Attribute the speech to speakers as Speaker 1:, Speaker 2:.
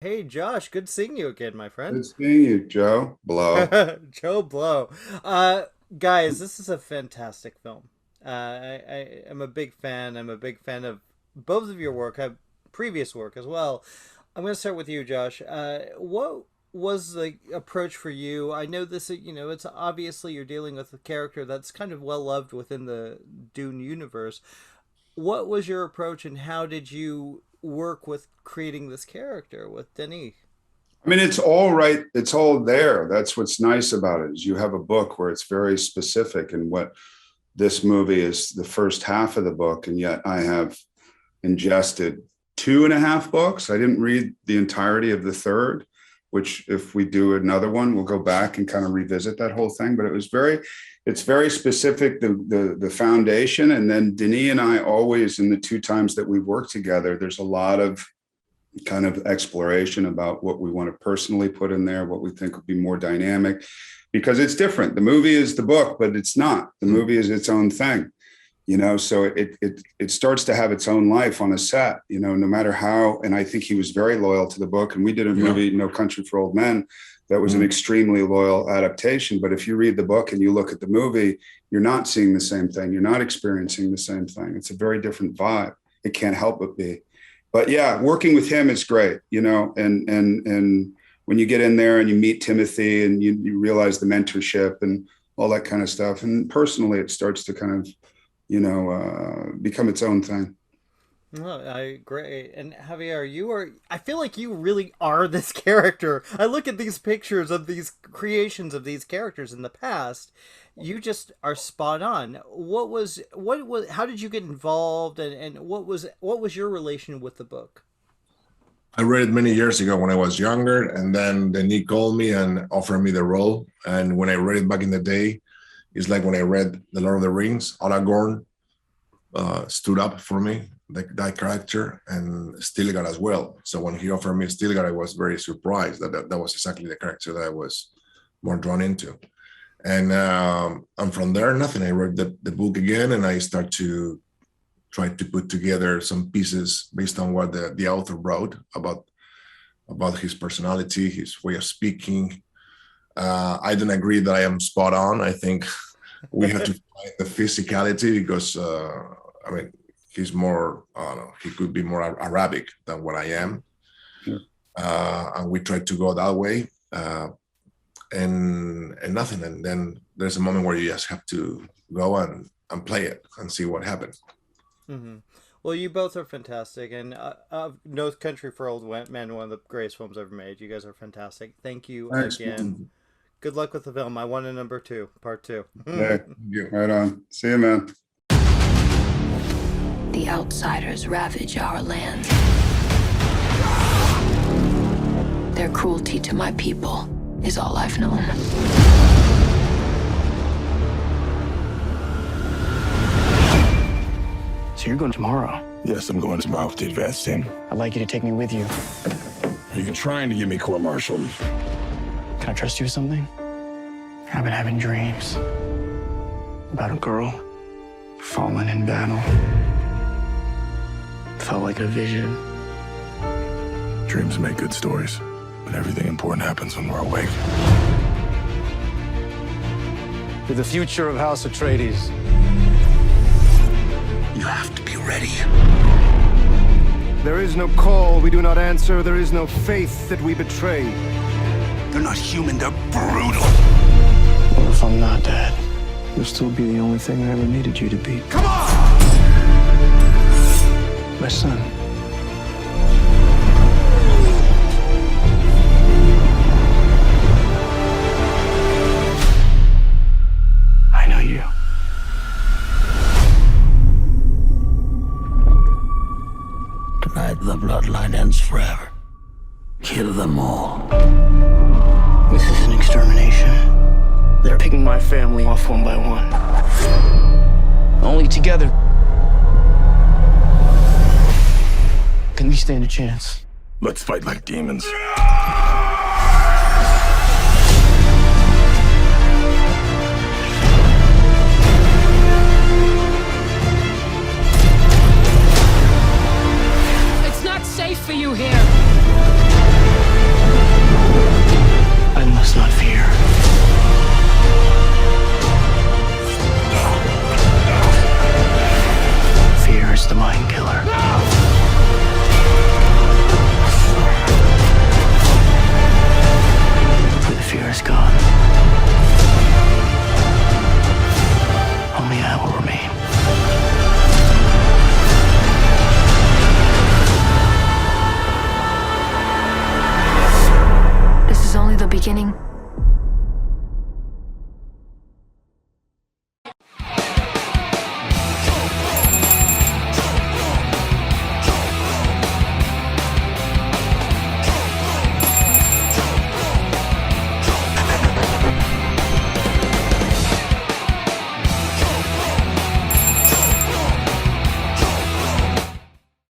Speaker 1: Hey Josh, good seeing you again, my friend.
Speaker 2: Good seeing you, Joe Blow.
Speaker 1: JoBlo. Uh, guys, this is a fantastic film. I am a big fan. I'm a big fan of both of your work, previous work as well. I'm going to start with you, Josh. What was the approach for you? I know this, it's obviously you're dealing with a character that's kind of well loved within the Dune universe. What was your approach, and how did you work with creating this character with Denis?
Speaker 2: I mean, it's all right. It's all there. That's what's nice about it is you have a book where it's very specific, and what this movie is the first half of the book, and yet I have ingested two and a half books. I didn't read the entirety of the third, which if we do another one, we'll go back and kind of revisit that whole thing. But it's very specific, the foundation. And then Denis and I always, in the two times that we've worked together, there's a lot of kind of exploration about what we want to personally put in there, what we think would be more dynamic, because it's different. The movie is the book, but it's not. The movie is its own thing, so it starts to have its own life on a set, no matter how. And I think he was very loyal to the book. And we did a movie, No Country for Old Men, that was an extremely loyal adaptation. But if you read the book and you look at the movie, you're not seeing the same thing. You're not experiencing the same thing. It's a very different vibe. It can't help but be. But yeah, working with him is great, and when you get in there and you meet Timothee and you realize the mentorship and all that kind of stuff. And personally, it starts to kind of, become its own thing.
Speaker 1: Oh, I agree. And Javier, I feel like you really are this character. I look at these pictures of these creations of these characters in the past. You just are spot on. How did you get involved, and what was your relation with the book?
Speaker 3: I read it many years ago when I was younger, and then Denis called me and offered me the role. And when I read it back in the day, it's like when I read The Lord of the Rings, Aragorn stood up for me, that character, and Stilgar as well. So when he offered me Stilgar, I was very surprised that was exactly the character that I was more drawn into. And from there, nothing. I read the book again, and I start to try to put together some pieces based on what the author wrote about his personality, his way of speaking. I don't agree that I am spot on. I think we have to find the physicality because, he's more, I don't know, he could be more Arabic than what I am.
Speaker 2: Yeah.
Speaker 3: And we tried to go that way. And nothing. And then there's a moment where you just have to go and play it and see what happens.
Speaker 1: Mm-hmm. Well, you both are fantastic, and No Country for Old Men, one of the greatest films ever made. You guys are fantastic. Thank you
Speaker 2: Thanks,
Speaker 1: again.
Speaker 2: man.
Speaker 1: Good luck with the film. I want a number two, part two.
Speaker 2: Yeah, right on. See you, man.
Speaker 4: The outsiders ravage our land. Their cruelty to my people is all I've known.
Speaker 5: So you're going tomorrow?
Speaker 6: Yes, I'm going tomorrow with the advance team.
Speaker 5: I'd like you to take me with you.
Speaker 6: Are you trying to get me court-martialed?
Speaker 5: Can I trust you with something? I've been having dreams about a girl falling in battle. Felt like a vision.
Speaker 6: Dreams make good stories, but everything important happens when we're awake.
Speaker 7: You're the future of House Atreides.
Speaker 6: You have to be ready.
Speaker 7: There is no call we do not answer. There is no faith that we betray.
Speaker 6: They're not human, they're brutal.
Speaker 5: What if I'm not dead? You'll still be the only thing I ever needed you to be.
Speaker 6: Come on!
Speaker 5: My son. I know you.
Speaker 6: Tonight, the bloodline ends forever. Kill them all.
Speaker 5: This is an extermination. They're picking my family off one by one. Only together can we stand a chance.
Speaker 6: Let's fight like demons.
Speaker 4: It's not safe for you here. beginning